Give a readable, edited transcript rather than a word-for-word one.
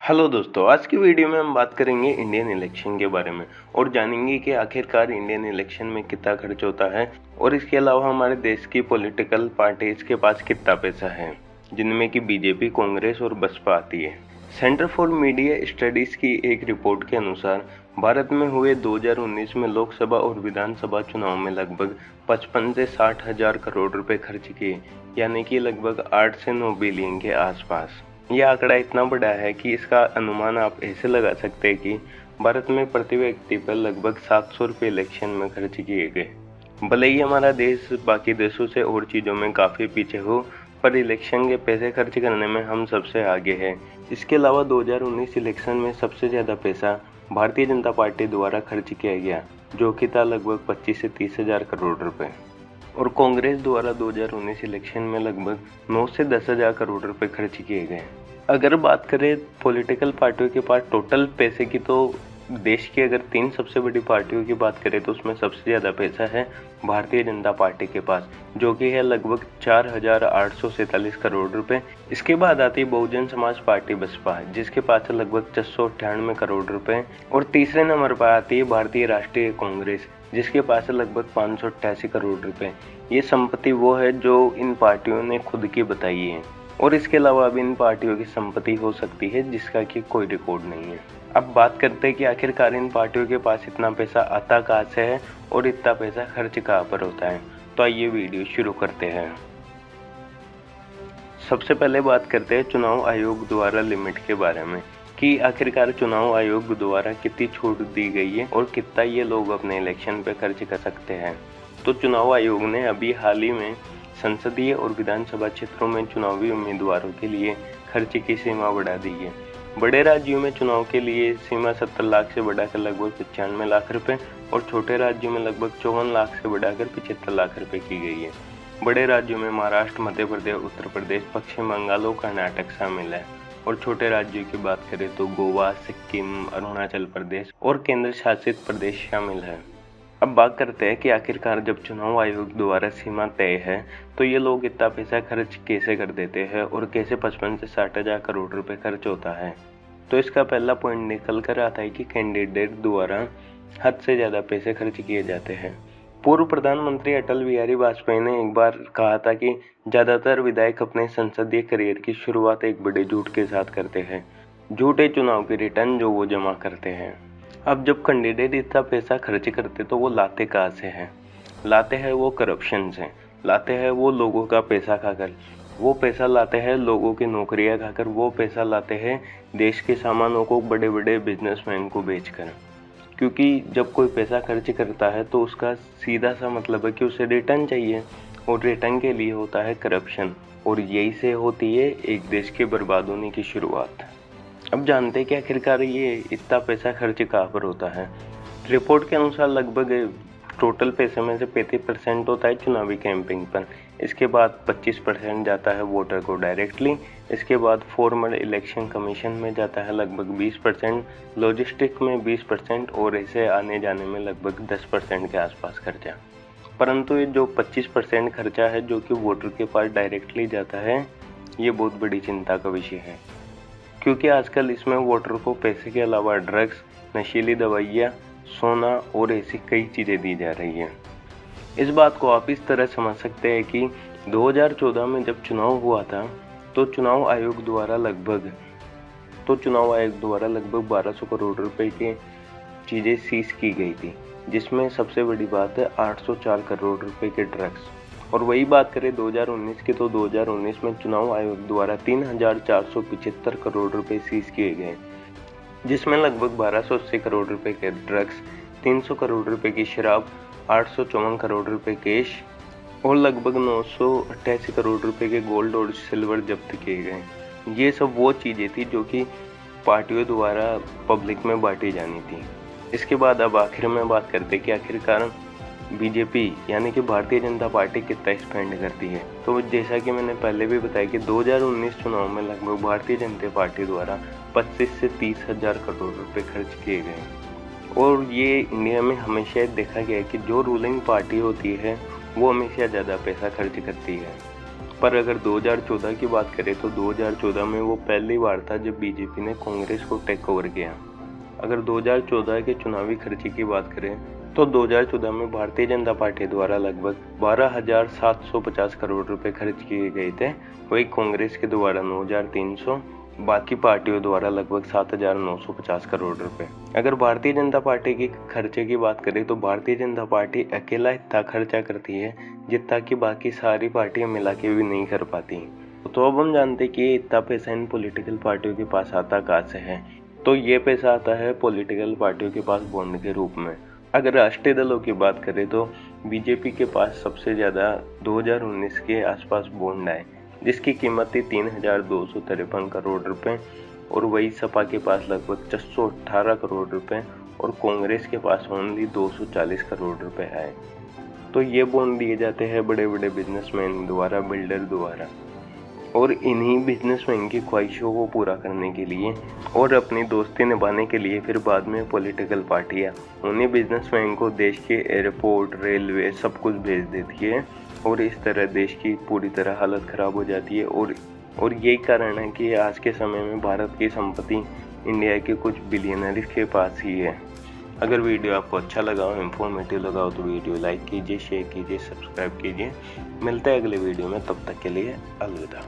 Hello दोस्तों, आज की वीडियो में हम बात करेंगे इंडियन इलेक्शन के बारे में और जानेंगे कि आखिरकार इंडियन इलेक्शन में कितना खर्च होता है और इसके अलावा हमारे देश की पॉलिटिकल पार्टीज के पास कितना पैसा है, जिनमें कि बीजेपी, कांग्रेस और बसपा आती है। सेंटर फॉर मीडिया स्टडीज की एक रिपोर्ट के अनुसार भारत में हुए 2019 में लोकसभा और विधानसभा चुनाव में लगभग 55 से 60 हजार करोड़ रुपए खर्च किए, यानी कि लगभग 8 से 9 बिलियन के आसपास। यह आंकड़ा इतना बड़ा है कि इसका अनुमान आप ऐसे लगा सकते हैं कि भारत में प्रति व्यक्ति पर लगभग 700 रुपये इलेक्शन में खर्च किए गए। भले ही हमारा देश बाकी देशों से और चीज़ों में काफ़ी पीछे हो, पर इलेक्शन के पैसे खर्च करने में हम सबसे आगे हैं। इसके अलावा 2019 इलेक्शन में सबसे ज़्यादा पैसा भारतीय जनता पार्टी द्वारा खर्च किया गया, जो कि था लगभग 25 से 30 हजार करोड़ रुपए, और कांग्रेस द्वारा 2019 इलेक्शन में लगभग 9 से 10 हजार करोड़ रुपए खर्च किए गए। अगर बात करें पॉलिटिकल पार्टियों के पास टोटल पैसे की, तो देश की अगर 3 सबसे बड़ी पार्टियों की बात करें तो उसमें सबसे ज़्यादा पैसा है भारतीय जनता पार्टी के पास, जो कि है लगभग 4,847 करोड़ रुपए। इसके बाद आती है बहुजन समाज पार्टी बसपा, जिसके पास है लगभग 698 करोड़ रुपए, और तीसरे नंबर पर आती है भारतीय राष्ट्रीय कांग्रेस, जिसके पास है लगभग 588 करोड़ रुपए। ये संपत्ति वो है जो इन पार्टियों ने खुद की बताई है, और इसके अलावा अब इन पार्टियों की संपत्ति हो सकती है जिसका कि कोई रिकॉर्ड नहीं है। अब बात करते हैं कि आखिरकार इन पार्टियों के पास इतना पैसा आता कहाँ से है और इतना पैसा खर्च कहाँ पर होता है। तो आइए वीडियो शुरू करते हैं। सबसे पहले बात करते हैं चुनाव आयोग द्वारा लिमिट के बारे में, कि आखिरकार चुनाव आयोग द्वारा कितनी छूट दी गई है और कितना ये लोग अपने इलेक्शन पे खर्च कर सकते हैं। तो चुनाव आयोग ने अभी हाल ही में संसदीय और विधानसभा क्षेत्रों में चुनावी उम्मीदवारों के लिए खर्च की सीमा बढ़ा दी है। बड़े राज्यों में चुनाव के लिए सीमा 70 लाख से बढ़ाकर लगभग 95 लाख रुपए और छोटे राज्यों में लगभग 54 लाख से बढ़ाकर 75 लाख रुपए की गई है। बड़े राज्यों में महाराष्ट्र, मध्य प्रदेश, उत्तर प्रदेश, पश्चिम बंगाल और कर्नाटक शामिल है, और छोटे राज्यों की बात करें तो गोवा, सिक्किम, अरुणाचल प्रदेश और केंद्र शासित प्रदेश शामिल है। अब बात करते हैं कि आखिरकार जब चुनाव आयोग द्वारा सीमा तय है तो ये लोग इतना पैसा खर्च कैसे कर देते हैं और कैसे 55 से 60 हजार करोड़ रुपए खर्च होता है। तो इसका पहला पॉइंट निकल कर आता है कि कैंडिडेट द्वारा हद से ज़्यादा पैसे खर्च किए जाते हैं। पूर्व प्रधानमंत्री अटल बिहारी वाजपेयी ने एक बार कहा था कि ज़्यादातर विधायक अपने संसदीय करियर की शुरुआत एक बड़े झूठ के साथ करते हैं, झूठे चुनाव के रिटर्न जो वो जमा करते हैं। अब जब कैंडिडेट इतना पैसा खर्च करते तो वो लाते कहाँ से हैं? लाते हैं वो करप्शन से, लाते हैं वो लोगों का पैसा खाकर, वो पैसा लाते हैं लोगों की नौकरियां खाकर, वो पैसा लाते हैं देश के सामानों को बड़े बड़े बिजनेसमैन को बेचकर। क्योंकि जब कोई पैसा खर्च करता है तो उसका सीधा सा मतलब है कि उसे रिटर्न चाहिए, और रिटर्न के लिए होता है करप्शन, और यही से होती है एक देश के बर्बाद होने की शुरुआत। अब जानते हैं कि आखिरकार ये इतना पैसा खर्च कहाँ पर होता है। रिपोर्ट के अनुसार लगभग टोटल पैसे में से 35% होता है चुनावी कैंपिंग पर, इसके बाद 25% जाता है वोटर को डायरेक्टली, इसके बाद फॉर्मल इलेक्शन कमीशन में जाता है लगभग 20%, लॉजिस्टिक में 20% और ऐसे आने जाने में लगभग 10% के आसपास खर्चा। परंतु ये जो 25% खर्चा है जो कि वोटर के पास डायरेक्टली जाता है, ये बहुत बड़ी चिंता का विषय है, क्योंकि आजकल इसमें वोटर को पैसे के अलावा ड्रग्स, नशीली दवाइयाँ, सोना और ऐसी कई चीज़ें दी जा रही हैं। इस बात को आप इस तरह समझ सकते हैं कि 2014 में जब चुनाव हुआ था तो चुनाव आयोग द्वारा लगभग 1200 करोड़ रुपए की चीज़ें सीज की गई थी, जिसमें सबसे बड़ी बात है 804 करोड़ रुपए के ड्रग्स। और वही बात करें 2019 की, तो 2019 में चुनाव आयोग द्वारा 3,475 करोड़ रुपए सीज किए गए, जिसमें लगभग 1280 करोड़ रुपए के ड्रग्स, 300 करोड़ रुपए की शराब, 854 करोड़ रुपए कैश और लगभग 988 करोड़ रुपए के गोल्ड और सिल्वर जब्त किए गए। ये सब वो चीज़ें थी जो कि पार्टियों द्वारा पब्लिक में बांटी जानी थी। इसके बाद अब आखिर में बात करते कि आखिरकार बीजेपी यानी कि भारतीय जनता पार्टी कितना स्पेंड करती है। तो जैसा कि मैंने पहले भी बताया कि 2019 चुनाव में लगभग भारतीय जनता पार्टी द्वारा 25 से 30 हजार करोड़ रुपए खर्च किए गए, और ये इंडिया में हमेशा देखा गया है कि जो रूलिंग पार्टी होती है वो हमेशा ज़्यादा पैसा खर्च करती है। पर अगर 2014 की बात करें तो 2014 में वो पहली बार था जब बीजेपी ने कांग्रेस को टेक ओवर किया। अगर 2014 के चुनावी खर्चे की बात करें तो 2014 में भारतीय जनता पार्टी द्वारा लगभग 12,750 करोड़ रुपए खर्च किए गए थे, वही कांग्रेस के द्वारा 9,300, बाकी पार्टियों द्वारा लगभग 7,950 करोड़ रुपए। अगर भारतीय जनता पार्टी की खर्चे की बात करें तो भारतीय जनता पार्टी अकेला इतना खर्चा करती है जितना कि बाकी सारी पार्टियां मिला के भी नहीं कर पाती। तो अब हम जानते हैं कि इतना पैसा इन पॉलिटिकल पार्टियों के पास आता कहाँ से है। तो ये पैसा आता है पॉलिटिकल पार्टियों के पास बॉन्ड के रूप में। अगर राष्ट्रीय दलों की बात करें तो बीजेपी के पास सबसे ज़्यादा 2019 के आसपास बॉन्ड आए, जिसकी कीमत थी 3,253 करोड़ रुपए, और वही सपा के पास लगभग 618 करोड़ रुपए और कांग्रेस के पास ओनली 240 करोड़ रुपए आए। तो ये बॉन्ड दिए जाते हैं बड़े बड़े बिजनेसमैन द्वारा, बिल्डर द्वारा, और इन्हीं बिजनेसमैन की ख्वाहिशों को पूरा करने के लिए और अपनी दोस्ती निभाने के लिए फिर बाद में पॉलिटिकल पार्टियां उन्हीं बिजनेसमैन को देश के एयरपोर्ट, रेलवे सब कुछ भेज देती है, और इस तरह देश की पूरी तरह हालत ख़राब हो जाती है। और यही कारण है कि आज के समय में भारत की संपत्ति इंडिया के कुछ बिलियनर के पास ही है। अगर वीडियो आपको अच्छा लगा हो, इन्फॉर्मेटिव लगा हो तो वीडियो लाइक कीजिए, शेयर कीजिए, सब्सक्राइब कीजिए। मिलते हैं अगले वीडियो में, तब तक के लिए अलविदा।